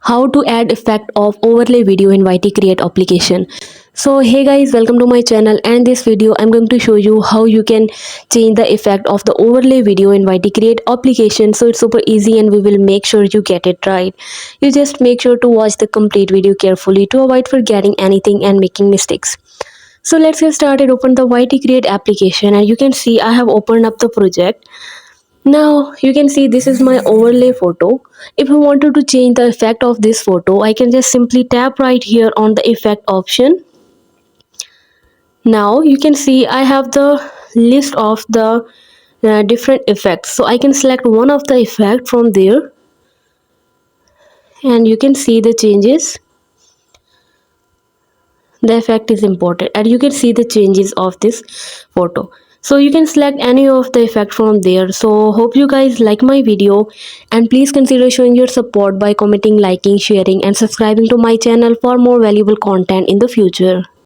how to add effect of overlay video in YT Create application. So hey guys, welcome to my channel, and this video I'm going to show you how you can change the effect of the overlay video in YT Create application. So it's super easy and we will make sure you get it right. You just make sure to watch the complete video carefully to avoid forgetting anything and making mistakes. So let's get started. Open the YT Create application and you can see I have opened up the project. Now you can see this is my overlay photo. If I wanted to change the effect of this photo, I can just simply tap right here on the effect option. Now you can see I have the list of the different effects. So I can select one of the effect from there and you can see the changes. The effect is important and you can see the changes of this photo. So you can select any of the effect from there. So hope you guys like my video, and please consider showing your support by commenting, liking, sharing and subscribing to my channel for more valuable content in the future.